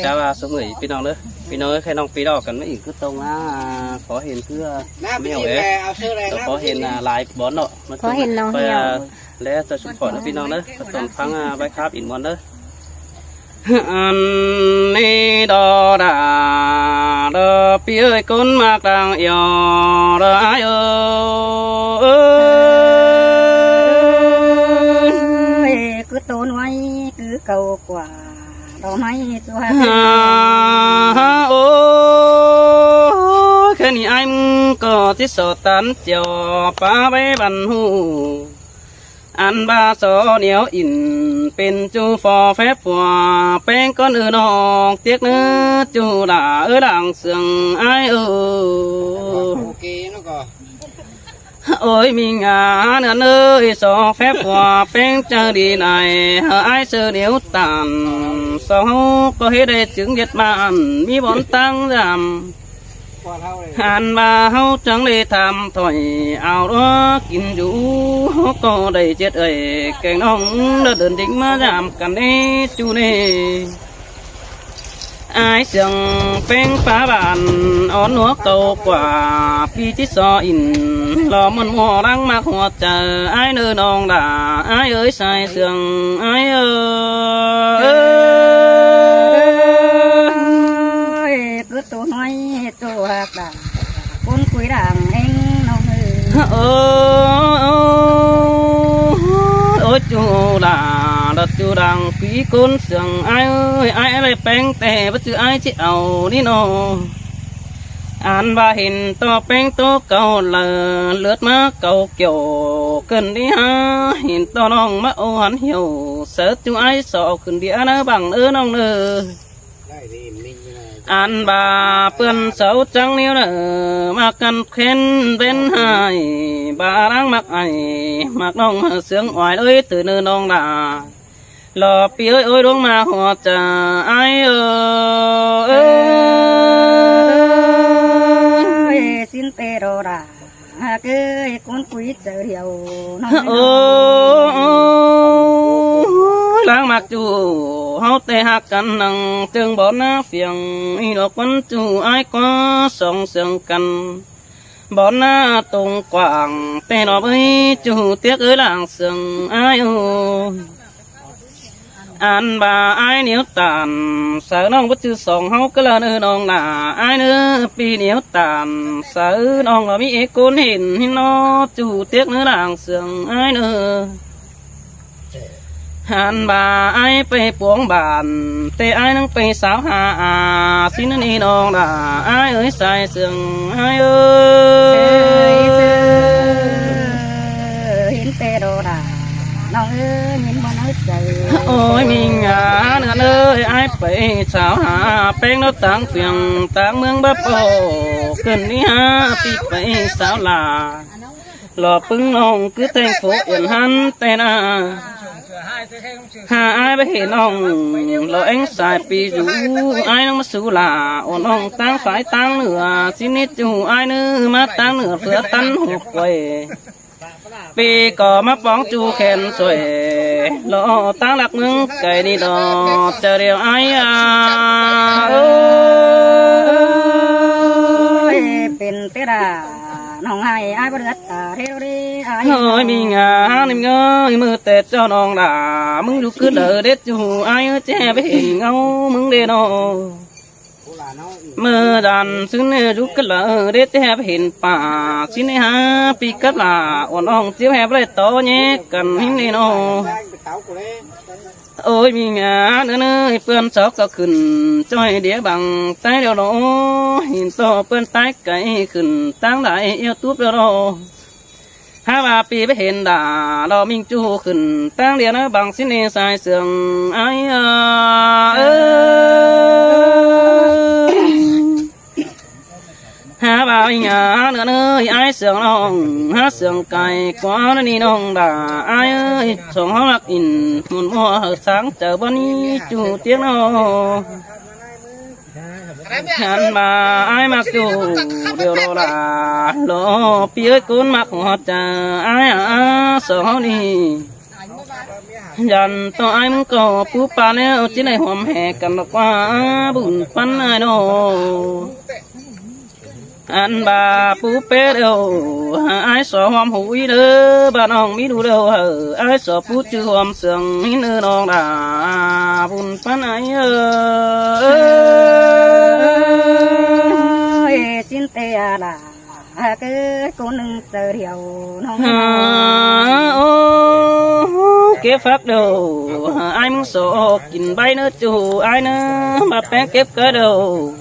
chào số người pin nói khai nong pin đỏ cần mấy cứ tông có hiện cứ mèo ấy có hiện lại bón nọ có hiện nong heo lẽ cho chúng khỏi nó pin nong nữa toàn phăng bài kháp in món nữa ni đò đà đò pia con mạc đang yêu đò ai ơi cứ tôn ngoái cứ cầu quả đò máy cho ôi khi này anh có tí sổ tán chiều phá bé bàn hù anh ba số nếu in bên chú phò phép hòa bên con ư nọ tiếc nữa chú đã ở đằng sườn ai ôi mình nữa ơi số phép hòa bên chờ đi này ai sợ nếu tàn sao có hết đây chứng việt man mi bọn tăng giảm hàn bà hậu trắng đi tham thổi áo đó kín rú có đầy chết ấy cành ông đã đơn định mà giảm cắn đi chú nè ai sừng phèn phá bàn ón núa cầu quả pi chít so in lò mòn mò đang mặc hoa chờ ai nơi nong đà ai ơi sai sừng ai ơi cứ tôn ngoái cho hạt đà con quý đàng anh nong ôi chú là chú đang quý con sừng ai ơi ai lại bén tè bất cứ ai chỉ ảo đi nó anh ba hình to bén to cầu là lướt má cầu kiểu cần đi ha hình to nong má ô hắn hiểu sợ chú ai sợ cần đi nó bằng ư nong nơ anh bà phân xấu trắng níu nè mà cần khen bên hai bà đang mặc ai mặc nong sướng ngoài ơi từ nơi nong đà lò pi ơi ôi đúng mà họ chờ ai ơi xin tê đồ đà cứ con quý chờ hiểu lang mặc chú hậu tê hạc căn năng tương bón phiền y lộc quân chú ai có song sương căn bón tung quảng tê nó với chú tiếc ơi làng sương ai anh bà ai nếu tàn sợ nong bất chư sòng hậu cứ là nơi nong là ai nữa pi nếu tàn sợ nong là bị côn hình nó chú tiếc nữa làng sương ai nữa anh bà aiไปปวงบานแต่aiนั่งไปสาวหาสินนี่น้องด่าai ơiใส่เสื่องai ơiหินเตโดดาน้องเอ้ยหินมันเอ้ยใจโอ้ยมิงเนื้อเอ้ยaiไปสาวหาแป้งnóต่างเสียงต่างเมืองบ้าโปขึ้นนี่ฮะปีไปสาวลาหล่อปึ้งน้องคือแต่งโฟอุ่นหันแต่น่ะai bé hiện ông lo anh xài pi rú ai nó mà xù là ổn ông tăng phải tăng nữa xin ít chú ai nữa mà tăng nữa vừa tăng hụt quầy pi có mắt bóng chú khen rồi lo tăng lạc mương cày đi đó chờ điều aiเป็นเตดาน้องให้aiบ่เดือดเร็วดิai ơi mình niệm ngơi mưa tết cho non đã mừng du cứ lỡ đết chú ai ở che bé hình ngâu mừng đê nó mưa đàn xứ nè du cứ lỡ đết che bé hình pa xin ha pi cất là ổn ong chiếu hẹp lại to nhé cần hình đê nó ôi mình nữa nơi phương sóc có khẩn cho đĩa bằng tay đều đó hình to phương tay cái khẩn tăng lại yêu túp đều đó ha bà pi bé hình đã lo mình chu khẩn tăng đĩa nó bằng xin đi sai sườn ai ha bà mình nữa nơi ai sườn lòng ha sườn cày quá nó đi nong đã ai ơi sống hóa mặc in một mùa sáng chờ bón chu tiếng nó hắn mà ai mặc dù điều đó là lo phía cuốn mặc họ chờ ai sợ đi ยันต่อไอ้มึงก็ปูปาแล้วที่ไหนหอมแหกกันบอกว่าบุญปันไอ้โนอันบาปูเป็ดเดียวไอ้สอหอมหูอีเด้อบ้านน้องมีดูเดียวไอ้สอปูจือหอมเสียงหินเด้อน้องดาบุญปันไอ้xin tê là cứ cô nâng sờ điều nông kế phát đầu ai muốn sổ kín bay nữa chủ ai nữa mà bé kép cái đầu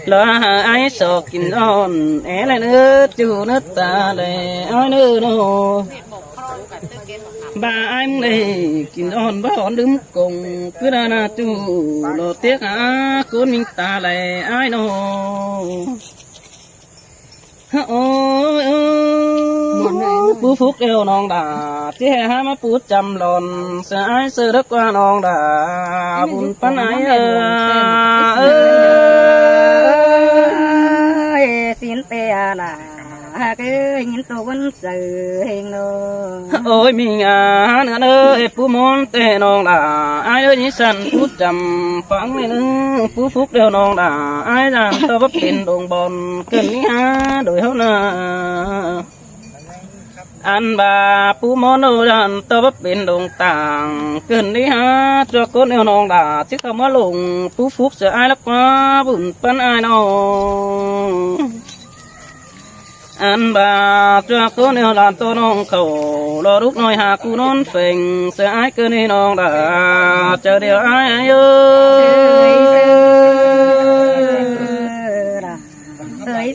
là ai sổ kín on é lại nữa chủ nữa ta để ai nữa đâu bà ai muốn đây kín on bà on đứng cùng cứ ra là chủ lo tiếc á cố mình ta lại ai đâu ôi phú phúc yêu non đà chỉ hai má phú chăm lòn sẽ ai sơ đất qua non đà buồn pan ai xin tê là cứ nhìn tôi vẫn sự hình đâu ôi mình nữa ơi phú món tê non đà ai ơi nhí sân phú chăm phẳng này nữa phú phúc yêu non đà ai rằng tôi bắt tiền đồng bòn cần ní ha đổi hậu nà anh bà phú món đâu rằng tôi bắt tiền đồng tàng cần ní ha cho con yêu non đà chứ không có lùng phú phúc sợ ai lắm quá buồn pan ai đâu anh bà cho cô nêu làm tôi non khẩu lo lúc nói hà cu non phình sẽ ai cứ đi non đã chờ điều ai ơi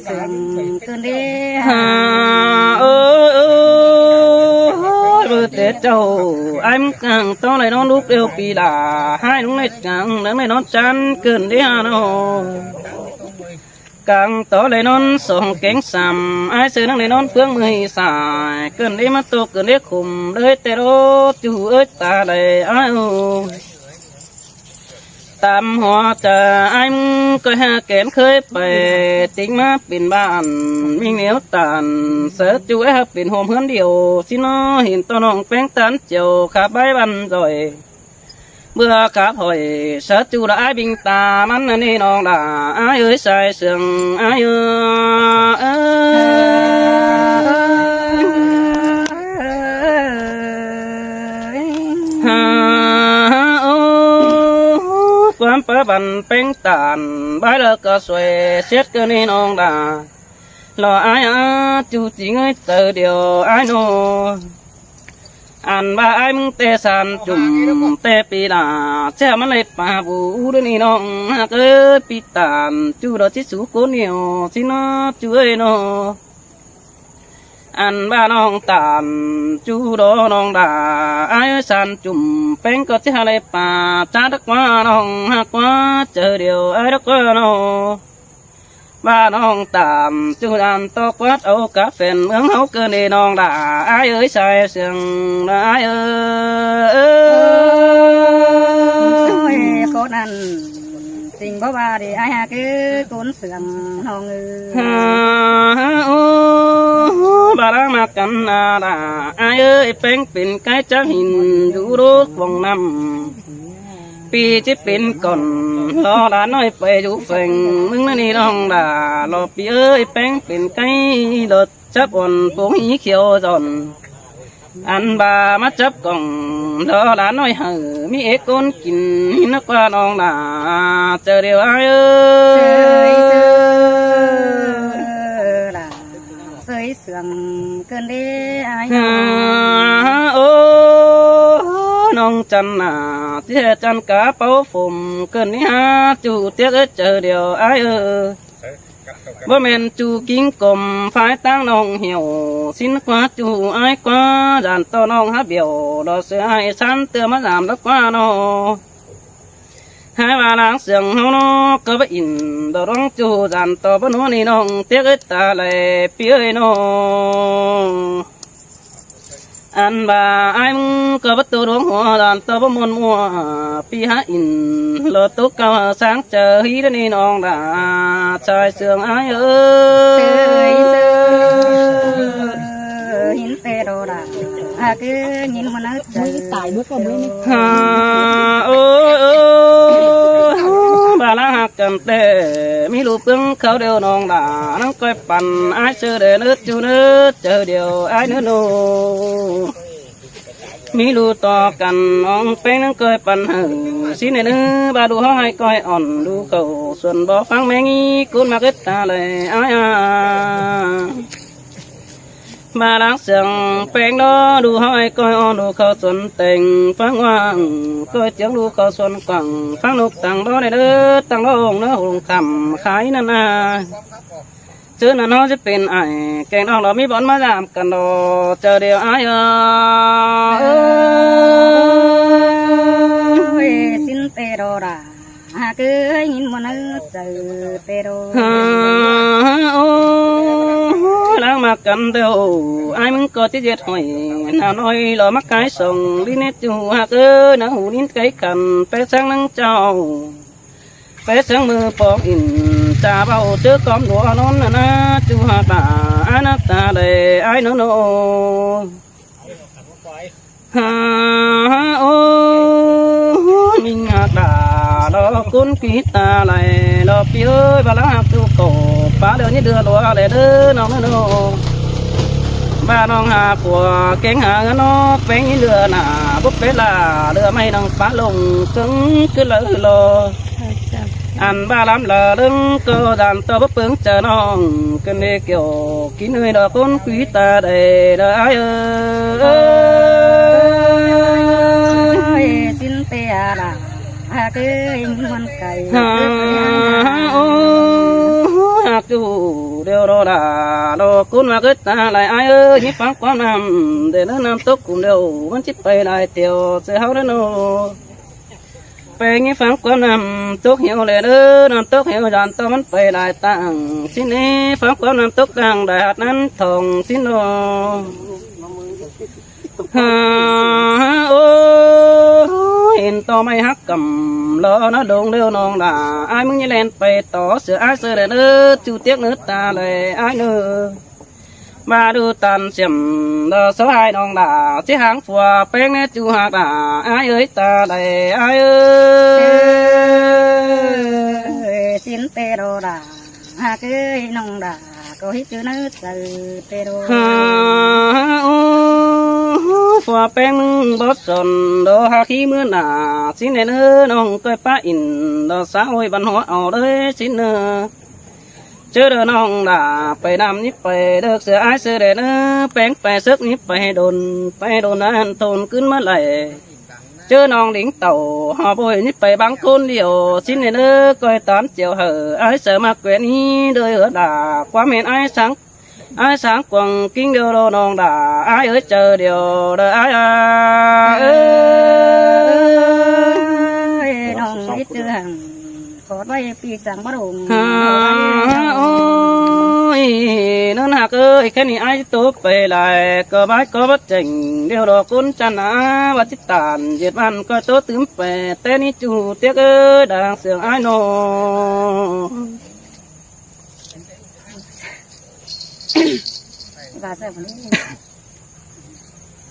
sườn cơn đi vừa tết châu anh càng to lại non lúc đều bị đà hai đúng này càng đứng này non chán cơn đi hà nó càng to lại non sòng kén sầm aiซื้อนั่งในนอนเฟื่องมือสายเกินได้มาตกเกินได้ขุมเลยแต่รถจู่เอ้ยตาเลยอ้ายตามหัวจะไอ้มึงก็หาแกนเคยไปติ้งมาเป็นบ้านมีเหนียวตานเสือจู่ไอ้เป็นโฮมเฮือนเดียวสิน้อเห็นตัวน้องแป้งตันเจียวขาใบบันจ่อยเมื่อขาพอยเสือจู่ละไอ้บิงตามันนี่น้องด่าไอ้เอ้ยใส่เสื่องไอ้ความเปิดบันเป็นตานใบเลิกก็สวยเช็ดก็นี่น้องด่ารอไอ้จู่จริงไอ้เจอเดียวไอ้โนอันว่าไอ้มึงเตะสันจุ่มเตะปีลาเจ้ามันเลยป่าบูดนี่น้องเอ้ยปีตานจู่เราที่สูโกเหนียวสิน้อจู่เอ้ยน้ออันบ้าน้องตานจู่รอน้องด่าไอ้สันจุ่มเป็นก็ที่อะไรป่าจ้าดักว่าน้องหักว่าเจอเดียวไอ้ดักว่าน้องบ้าน้องตามจู่ดันตกวัดเอากาแฟเมืองเฮาเกินในน้องด่าไอ้เอ้ยใส่เสียงไอ้เอ้ยcôนั่นสิ่งบ่ว่าดิไอ้คือคนเสื่อมน้องบารามากันนาดาไอ้เอ้ยเป็นไก่จังหินดูรูปวงน้ำปีที่เป็นก่อนรอหลานน้อยไปอยู่เฟ่งมึงนี่น้องด่ารอปีเอ้ยเป็นไก่รถจับอ่อนปูหีเขียวจอนอันบามาจับกล่องรอหลานน้อยเหอมีเอกคนกินนักว่าน้องด่าเจอเดียวไอ้เอ้ยเสื่อมเกินได้ไอ้โอ้น้องจันน่ะเจ้าจันกะเป้าผมเกินนี่ฮะจู่เตี้ยเจอเดียวไอ้บ่แม่นจู่กิ้งกลมฝ่ายตั้งน้องเหี่ยวสินกว่าจู่ไอ้กว่าจานต่อน้องหาเบี้ยวดอกเสือให้ฉันเตือมาสามแล้วกว่าน้อหายว่าล้างเสียงเฮาน้อก็บ่อินดอกร้องจู่จานต่อบ่นัวนี่น้องเตี้ยตาไหลเปี้ยน้ออันบ่าไอ้มึงก็บ่ตัวดวงหัวจานต่อบ่มนมัวปีหาอินโลตุกก็สร้างเจอฮีนี่น้องด่าชายเสียงไอ้เอ้ยหินเตโรดา cứ nhìn mà nó tải bước còn bên bà lá hạt cầm tê mi lù bưng khâu đều nòng đà nó coiปั่น ai chơi để nước chú nước chờ điều ai nữa nô mi lù to cần ông phèn nó coiปั่น hử xin này nữa bà đu hai coi ỏn đu cầu xuân bó phăng mẹ nghi cún mà kết ta lại ai bà đang sương phèn đó đu hai coi ỏn đu cầu xuân tình phăng hoàng coi tiếng đu cầu xuân quẳng phăng nục tàng đó này nữa tàng đó hồng nó hùng khẩm khái nè chứ là nó sẽเป็นไอ้แกงดองเรามีบอลมาดามกันดอเจอเดียวไอ้xin tê đồ đà cứ nhìn mà nó chờ tê đồ đang mặc cầm đều ai muốn có tiết diệt hỏi nào nói lo mắc cái sòng đi nét chu hạt nó hủ nín cái cần bé sáng nắng trào bé sáng mưa bỏ in cha bao trước con đùa non na chu hạt đã ai nát ta để ai nữa nô mình hạt đã lo cuốn kỹ ta lại lo phía ơi và lá hạt tu cổ phá đưa như đưa lúa để đưa nó nô ba non hà của cánh hà nó phèn như lừa nà búp bê là đưa mây nòng phá lồng cứng cứ lỡ lò ăn ba lắm là đứng cơ đàn to búp bướng chờ non cơn đê kiểu kín người đó con quý ta để đợi ai ơi xin tê là cứ ngoan cày hạt chủ đều đó là đó cún mà kết ta lại ai nhíp phán quá nằm để nó nằm tốt cùng đều vẫn chích bay lại tiêu sẽ hao đến nô bay nhíp phán quá nằm tốt hiểu lệ đứa nằm tốt hiểu dàn to vẫn bay lại tặng xin đi phán quá nằm tốt càng đại hạt nắn thòng xin đồ hiện to mày hắc cầm lo nó đồn đều non là ai muốn như lên phải tỏ sửa ai sửa để nữa chú tiếc nữa ta lại ai nữa ba đưa tàn xiêm đó số hai non là chiếc hàng phùa phèn nét chú hạt là ai ơi ta lại ai ơi xin tê đồ đà cứ nông đà có hít chữ nó chờ tê đồ phùa phèn bóp sồn đó hà khí mưa nà xin này nữa nông coi phá in đó xã hội văn hóa ở đây xin nữa chứ đỡ nông đã phải nằm nhíp phải được sửa ai sửa để nữa phèn phải sức nhíp phải đồn ăn thôn cứ mất lại chứ nông đỉnh tàu họ bồi nhíp phải băng côn điều xin này nữa coi tán chiều hở ai sợ mặc quen ý đời ở đà quá miền ai sáng quăng kinh điều đồ nông đã ai ở chờ điều đợi ai ơi nông ít chữ hàng có vay pi sáng bắt đầu ôi nó hạc ơi cái này ai tốt về lại có bái có bất trình điều đó cún chăn á và chích tàn diệt văn coi tốt tướng về tên ý chủ tiếc ơi đang sướng ai nô và sao vậy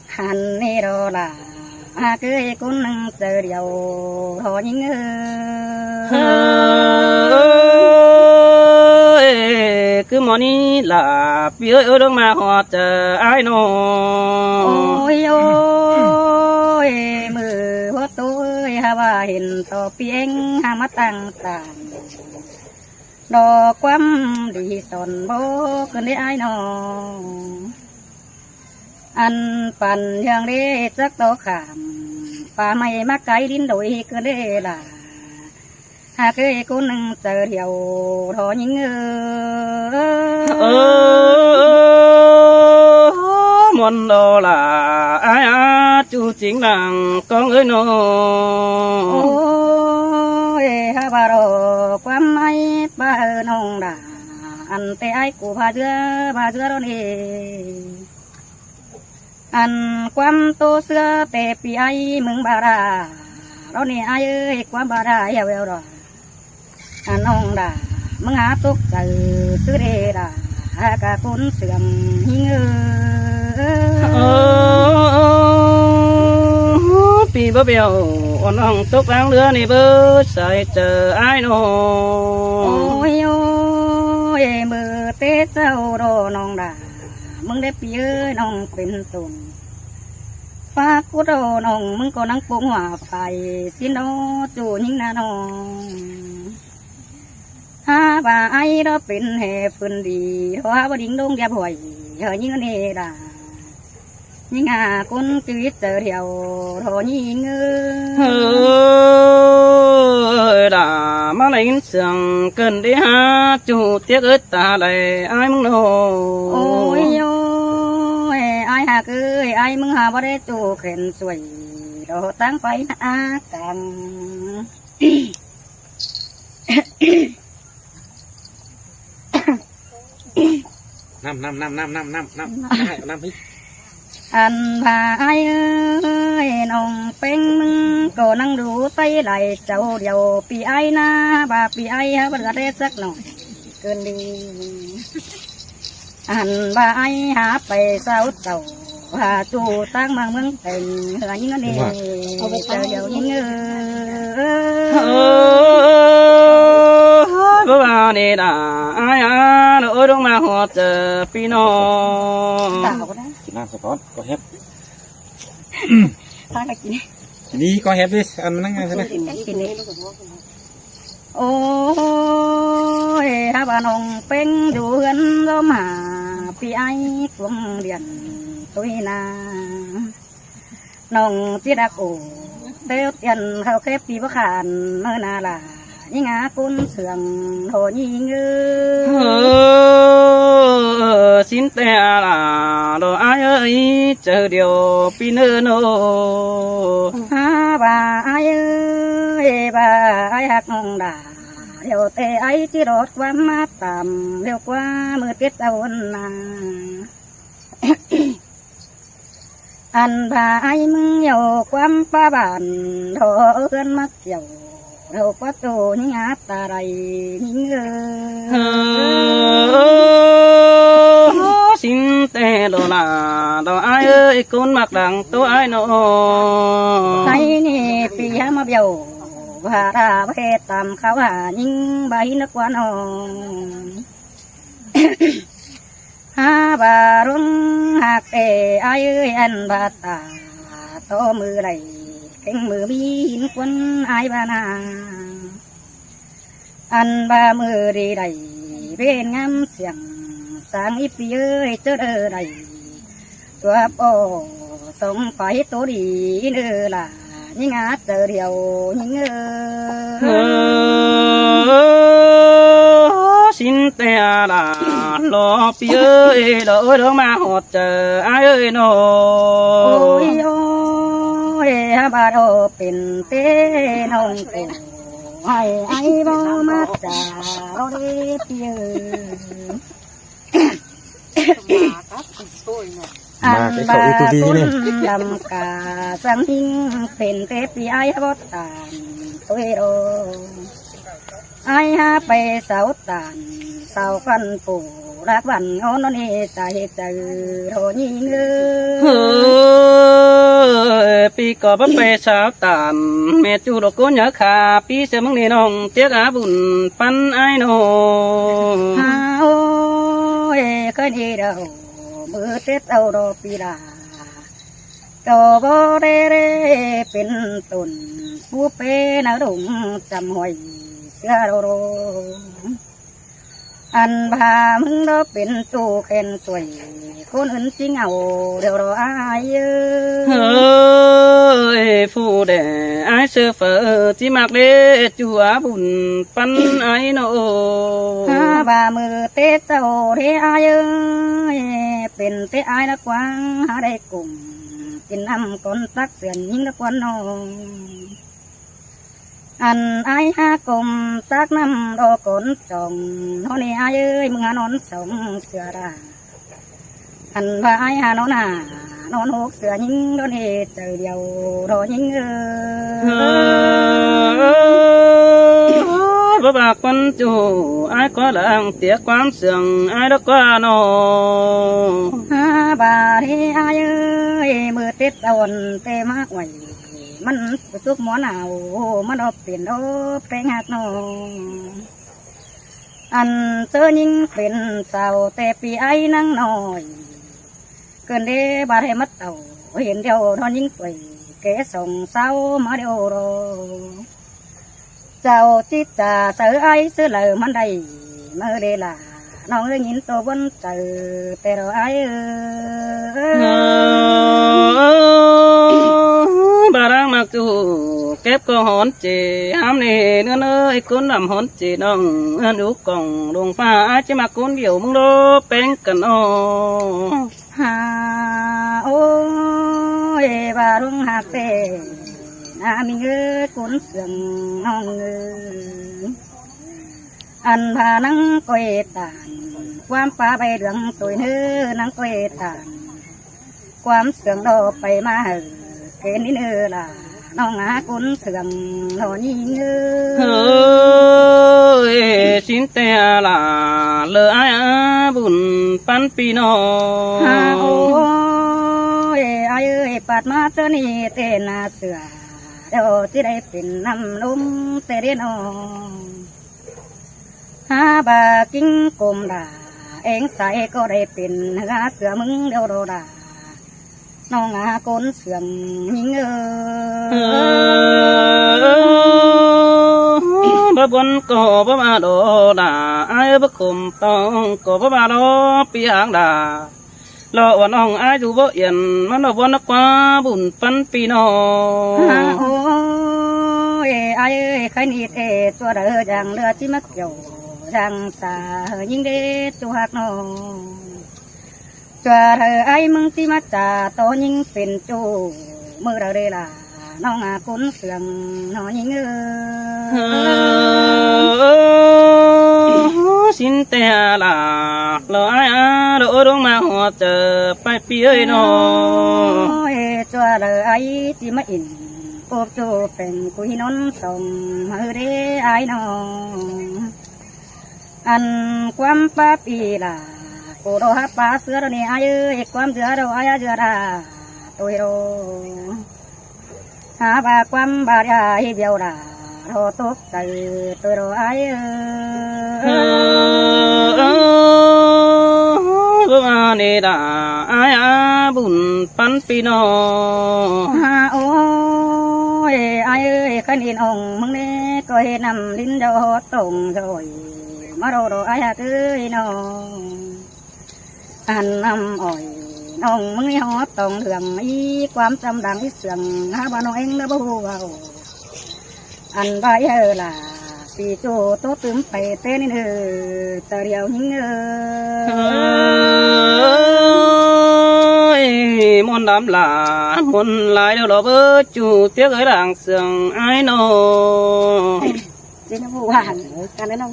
hàn nê đó là cứ cũng nâng từ đầu họ những cứ món ý là phía ở đâu mà họ chờ ai nô ôi ôi mưa hoa tối hà ba hình to pieng hà mắt tăng tàn đò quắm đi sòn bố cần đi ai nọ ănปั่น อย่าง đi chắc to khảm bà mày mắc cái đến đổi cần đi là hà cái cô nâng chờ điều đó những món đó là ai chú chính làng con ơi nó ôi hà bà đồ quắm ai bà nông đã ăn tê ai của bà dưa đó nè ăn quắm tô xưa tê pi ai mừng bà ra đó nè ai ơi quắm bà ra heo heo rồi ăn nông đã mừng há tốt từ xứ đề đã cả cuốn sườn hình เออปีบ่เบียวอ่อนน้องตกล้างเรือนี่เบิดใส่เจอไอ้ายน้อ โอ้ ง ยโอ้ยมือเตะเจ้ารอน้องด่ามึงได้ปีเอ้ยน้องเป็นตุนฝากกูรอน้องมึงก็นั่งปงหัวไฟสิโนจูยิ่งนาน้องหาบ่าไอ้เราเป็นแห่ฟืนดีเพราะว่าดิ่งดงแกบ่อยเฮยยิ่งเนด่ายิ่งหาคนชีวิตเจอเดียวโทยิ่งเฮ้ยด่ามาไหลเสียงเกินได้หาจูเตี้ยเอิดตาไหลไอ้ายมึงโน โอ้ยโอ้ยไอ้หากเอ้ยไอ้มึงหาบ่ได้จูเข็นสวยเราตั้งไฟหน้ากัน น้ำพี่ อันพาไอ้เอ้ยน้องเป็นมึงก็นั่งดูไตไหลเจ้าเดียวปีไอ้นะบาปีไอ้ฮะบ่ได้สักหน่อยเกินดีอันบาไอ้หาไปเศร้าเต่าหาจูตั้งมาเมืองเป็นเหือยิ่งนี่เจ้าเดียวยิ่งเออบ่ว่านี่ด่าไอ้ายเอ้ยลงมาหัวเจอพี่น้อง ต่าวก็ได้ กินน้ำสะก้อนก็แฮป ถ้าก็กิน ทีนี้ก็แฮปดิอันมันนั่งไงใช่ไหม กินนี่โอ้ยถ้าบ้านองเป็นอยู่เฮือนล้มหาพี่ไอ้กวงเรียนตุยนาน้องจีดักโอเตี้ยวเตียนเขาแค่ปีประขานเมื่อนาลายิ่งหากุนเสื่องโหยิ่งเง เออสินแต่ละดอไอ้ายเอ้ยเจอเดียวพี่เนื้อโน หาบ่าไอ้เอ้ยบ่าไอ้หักน้องด่าเดี๋ยวแต่ไอ้ที่รถความมาต่ำเร็วกว่ามือเต็ดเอาวันนา อันบ่าไอ้มึงเหี่ยวความป้าบานโถเอื้อนมักเกี่ยวเราก็โตยิ่งหาตาไรยิ่งเออสินแต่ดอละดอไอ้ายเอ้ยคนมักดังตัวไอ้ายโน ใครนี่ปียมาเบี้ยวว่าราเพศตามเขาหายิ่งใบนักวันองหาบารุงหักเอไอ้เอ้ยอันบาตาโตมือไรเข่งมือมีหินควนไอ้บานาอันบามือดีไรเป็นงามเสียงสางอีปีเอ้ยเจอไรตัวโปส่งไฟตัวดีเนื้อล่ะยิ่งหาเจอเดียวยิ่งเออสินแต่ละรอพี่เอ้ยดอเอ้ยลงมาหอดเจอไอ้ายเอ้ยโน โอ้ยโอ้ยบาโดเป็นเต้น้องเต้ให้ไอ้บ่มาจ่าเราได้เพียง อันบาตุนลำกาสังหิงเป็นเตปีไอ้บดตานตัวโรไอ้หาไปเสาตานเสาฟันปูรักวันโอนนี่ใจเจอโรยิงเฮ้ยปีก่อบ่ไปสาวตานแม่จูดอกโกนยาขาปีเสมึงนี่น้องเตี้ยอาบุญปันไอ้ายโน ฮาโอ้ยก็ดีเดามือเต็ดเอาดอกปีลาก็บ่ได้เรเป็นตุนผู้เป็นดงจำหอยเสือโรอันพามึงเราเป็นตู้เข็นสวยคนอื่นจริงเอาเดี๋ยวรออายเฮ้ยผู้แด่ไอ้ายเสือเฟอที่มักเด้จัวบุญปันไอ้ายโน หาบ่ามือเตะเจ้าเทอายเป็นเตะอายละกวางหาได้กลุ่มกินน้ำก้นตักเสียนยิ่งละกวนน้องอันอายหากลมตักน้ำรอกนจองโน่นนี่อายมึงหานอนสองเสือราอันว่าอายหานอนหานอนหกเสือยิ่งโดนเหตุเจอเดียวรอยิ่งบ่ bác bạc quân chủ ai có làng tiếc quán sườn ai đó qua nọ bà đi ai ơi mưa tết đồn tê mát quẩyมันสุกหมอหนาวมันอบเปลี่ยนอบแปลงหักนออันเจอยิ่งเป็นสาวแต่ปีไอ้นั่งหน่อยเกินเดบาดให้มัดเต่าเห็นเดียวนอนยิ่งป่วยเกส่งเศร้ามาเดียวรอเจ้าจิตจ่าเสือไอ้เสือเหลือมันได้เมื่อเดล่ะน้องได้ยินตัวบนเจอแต่เราไอ้bà đang mặc dù kép có hón chè ham nề nữa nơi cuốn làm hón chè nong ăn ú còng đồng pha chứ mà cuốn biểu mông đô bén cần ô hà ôi bà rung hạt tê na mình ơi cuốn sườn nong ăn bà nắng quay tànความปลาใบเหลืองตัวเนื้อนังกวยตานความเสื่องโดไปมาเกณฑ์นี่เนื้อล่ะน้องหากุนเสื่องนอนยิงเฮ้ยสินแต่ละเลอaiบุญปันปีนอโอ้ยไอ้เอ้ยปัดมาเจอนี่เต้นเสือเดี๋ยวที่ได้เป็นน้ำลุ่มเตเรนอหาบากิ้งกลมด่าเองใส่ก็ได้เป็นหาเสือมึงเดียวโดดาน้องหาคนเสื่อมยิงบ่บนก็บ่มาโดดาไอ้บ่คุมต้องก็บ่มาโดปีหางดารอวันน้องไอ้อยู่บ่เอียนมันบ่นักว่าบุญปันปีนอโอ้ยไอ้ใครนี่เตตัวเดือจังเลือที่มักเกี่ยวจังสายิงเดตัวหักน้องจัวเธอไอ้มึงที่มาจ่าโตยิงเป็นจูมือเราเดล่ะน้องอาคุณเสื่อมน้องยิงสินแต่ละเราไอ้เราดวงมาหัวเจอไปปีเอ้ยน้องจัวเธอไอ้ที่มาอินโอบจูเป็นกุยนนส่งมือเดไอ้น้องอันความป้าปีล่ะกูรอหาปลาเสือเราเนี่ยไอ้ความเสือเราไอ้เสือราตัวเราหาปลาความบาดาให้เดียวราเราตกใจตัวเราไอ้มาเนดาไอ้บุญปันปีนอโอ้ยไอ้ขันอินองมึงเนี่ยก็เห็นนำลิ้นเดาตรงจอยมาเราไอ้เอ้ยน้องอันน้ำอ่อยน้องมึงหอตองเหลืองอีความจำดังอีเสื่องหาบ้านน้องเองแล้วบ่ฮู้ว่าอันใบล่ะปีโจโตตึมไปเต้นนี่ตะเดียวหิงมนต์ดำหลามนต์ลายเดี๋ยวเราเบิดจูเตี้ยเอ้ยหลังเสื่องไอ้น้องเจ้าผู้ว่ากันเลยน้อง